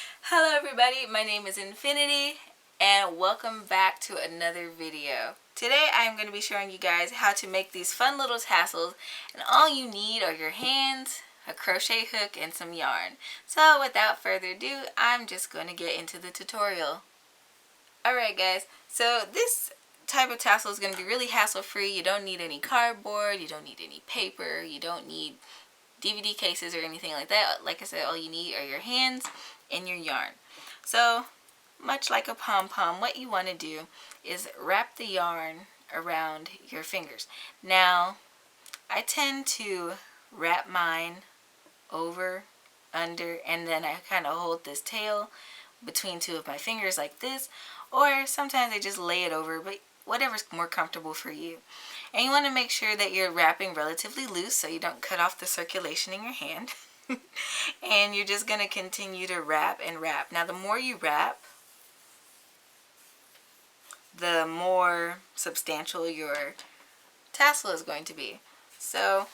Hello everybody, my name is Infiniti and welcome back to another video. Today I'm going to be showing you guys how to make these fun little tassels, and all you need are your hands, a crochet hook, and some yarn. So without further ado, I'm just going to get into the tutorial. Alright guys, so this type of tassel is going to be really hassle free. You don't need any cardboard, you don't need any paper, you don't need DVD cases or anything like that. Like I said, all you need are your hands and your yarn. So much like a pom-pom, what you want to do is wrap the yarn around your fingers. Now I tend to wrap mine over, under, and then I kind of hold this tail between two of my fingers like this, or sometimes I just lay it over, but whatever's more comfortable for you. And you want to make sure that you're wrapping relatively loose so you don't cut off the circulation in your hand. And you're just going to continue to wrap and wrap. Now the more you wrap, the more substantial your tassel is going to be. So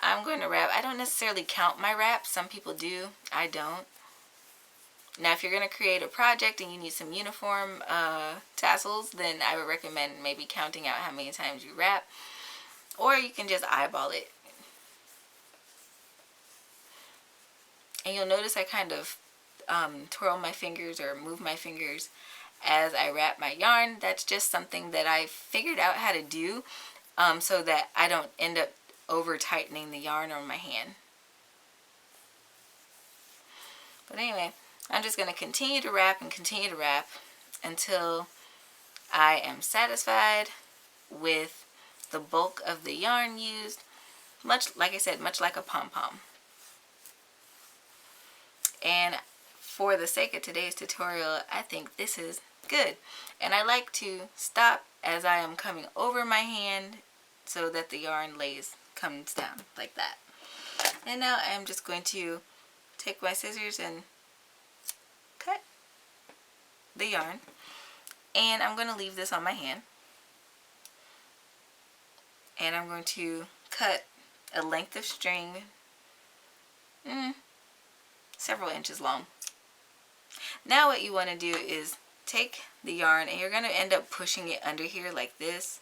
I'm going to wrap. I don't necessarily count my wraps. Some people do. I don't. Now if you're going to create a project and you need some uniform tassels, then I would recommend maybe counting out how many times you wrap. Or you can just eyeball it. And you'll notice I kind of twirl my fingers or move my fingers as I wrap my yarn. That's just something that I figured out how to do so that I don't end up over tightening the yarn on my hand. But anyway, I'm just going to continue to wrap and continue to wrap until I am satisfied with the bulk of the yarn used. Much like I said, much like a pom-pom. And for the sake of today's tutorial, I think this is good. And I like to stop as I am coming over my hand so that the yarn comes down like that. And now I'm just going to take my scissors and cut the yarn. And I'm going to leave this on my hand. And I'm going to cut a length of string several inches long. Now what you want to do is take the yarn and you're going to end up pushing it under here like this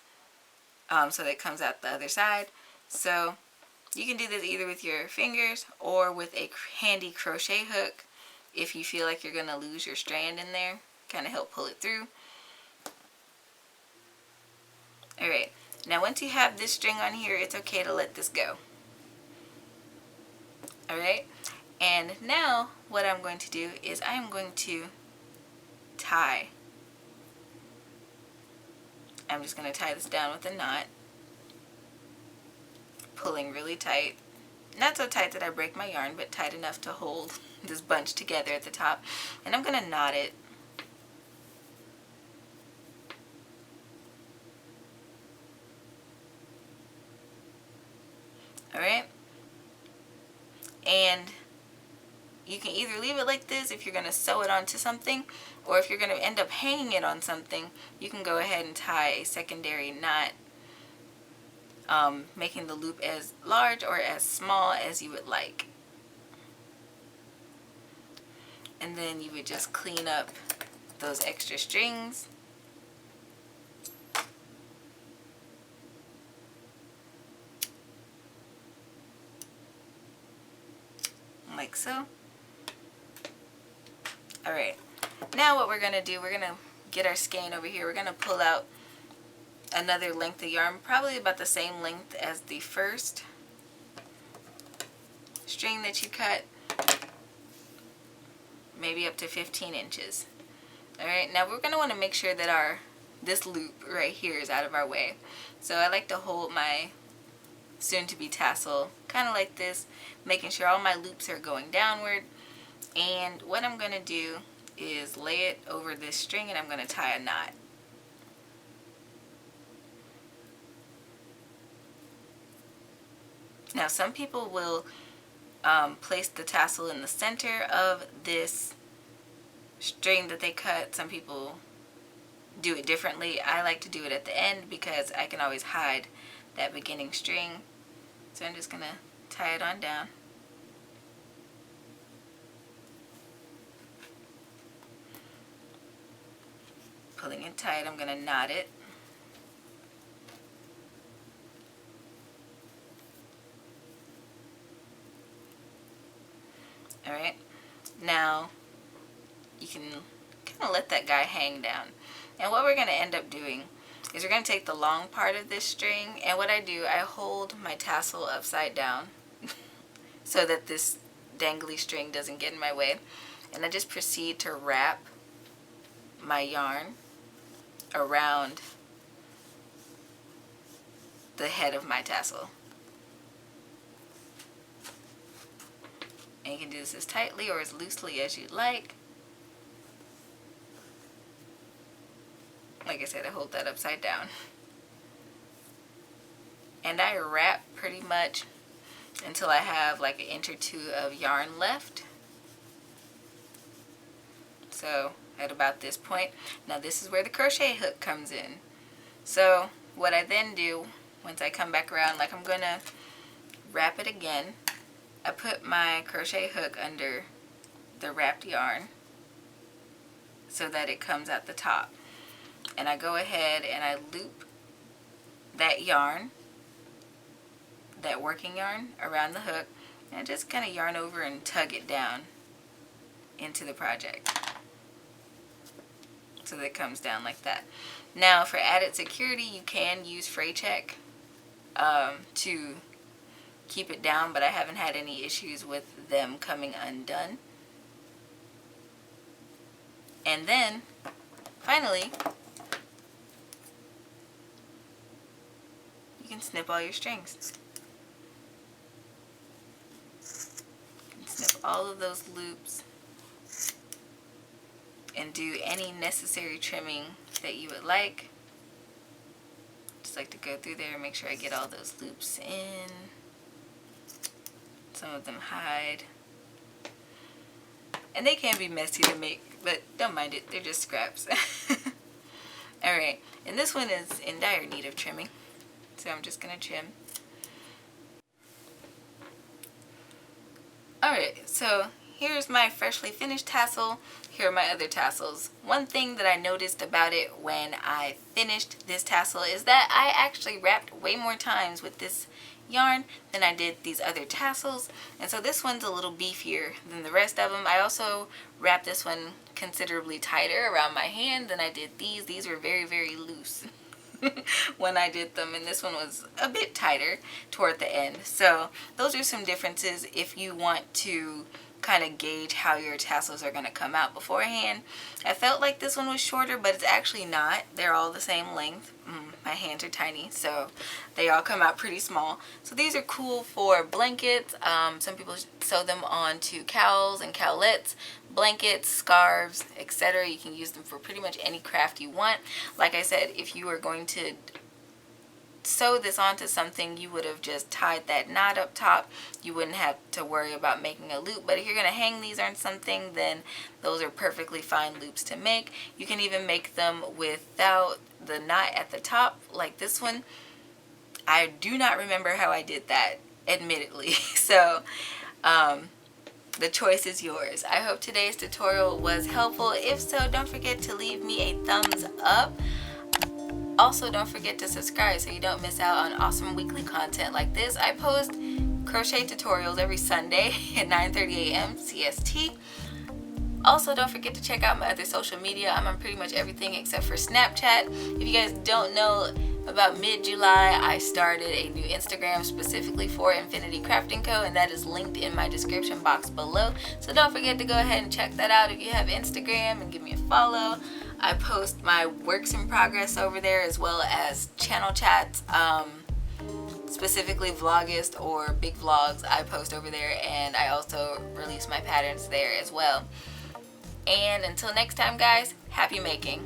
so that it comes out the other side. So you can do this either with your fingers or with a handy crochet hook if you feel like you're going to lose your strand in there. Kind of help pull it through. Alright, now once you have this string on here, it's okay to let this go. Alright, and now what I'm going to do is I am going to tie. I'm just going to tie this down with a knot, pulling really tight. Not so tight that I break my yarn, but tight enough to hold this bunch together at the top. And I'm going to knot it. Alright? And you can either leave it like this if you're going to sew it onto something, or if you're going to end up hanging it on something, you can go ahead and tie a secondary knot, making the loop as large or as small as you would like. And then you would just clean up those extra strings. Like so. Alright, now what we're going to do, we're going to get our skein over here. We're going to pull out another length of yarn, probably about the same length as the first string that you cut, maybe up to 15 inches. Alright, now we're going to want to make sure that this loop right here is out of our way. So I like to hold my soon-to-be tassel kind of like this, making sure all my loops are going downward. And what I'm going to do is lay it over this string and I'm going to tie a knot. Now some people will place the tassel in the center of this string that they cut. Some people do it differently. I like to do it at the end because I can always hide that beginning string. So I'm just going to tie it on down. pulling it tight, I'm going to knot it. Alright, now you can kind of let that guy hang down. And what we're going to end up doing is we're going to take the long part of this string, and what I do, I hold my tassel upside down so that this dangly string doesn't get in my way. And I just proceed to wrap my yarn around the head of my tassel. And you can do this as tightly or as loosely as you'd like. Like I said, I hold that upside down. And I wrap pretty much until I have like an inch or two of yarn left. So at about this point, now this is where the crochet hook comes in. So what I then do, once I come back around, like I'm going to wrap it again, I put my crochet hook under the wrapped yarn so that it comes at the top. And I go ahead and I loop that yarn, that working yarn, around the hook, and I just kind of yarn over and tug it down into the project so that it comes down like that. Now for added security, you can use fray check to keep it down, but I haven't had any issues with them coming undone. And then finally you can snip all your strings. You can snip all of those loops and do any necessary trimming that you would like. Just like to go through there and make sure I get all those loops in. Some of them hide. And they can be messy to make, but don't mind it, they're just scraps. Alright, and this one is in dire need of trimming, so I'm just going to trim. Alright, so here's my freshly finished tassel. Here are my other tassels. One thing that I noticed about it when I finished this tassel is that I actually wrapped way more times with this yarn than I did these other tassels, and so this one's a little beefier than the rest of them. I also wrapped this one considerably tighter around my hand than I did these. These were very, very loose when I did them, and this one was a bit tighter toward the end. So those are some differences if you want to kind of gauge how your tassels are going to come out beforehand. I felt like this one was shorter, but it's actually not. They're all the same length. My hands are tiny, so they all come out pretty small. So these are cool for blankets. Some people sew them onto cowls and cowlettes, blankets, scarves, etc. You can use them for pretty much any craft you want. Like I said, if you are going to sew this onto something, you would have just tied that knot up top. You wouldn't have to worry about making a loop. But if you're going to hang these on something, then those are perfectly fine loops to make. You can even make them without the knot at the top, like this one. I do not remember how I did that, admittedly. So the choice is yours. I hope today's tutorial was helpful. If so, don't forget to leave me a thumbs up. Also, don't forget to subscribe so you don't miss out on awesome weekly content like this. I post crochet tutorials every Sunday at 9:30 a.m. CST. Also, don't forget to check out my other social media. I'm on pretty much everything except for Snapchat. If you guys don't know, about mid-July, I started a new Instagram specifically for Infiniti Crafting Co., and that is linked in my description box below. So don't forget to go ahead and check that out if you have Instagram, and give me a follow. I post my works in progress over there, as well as channel chats, specifically Vlogist or big vlogs I post over there, and I also release my patterns there as well. And until next time, guys, happy making.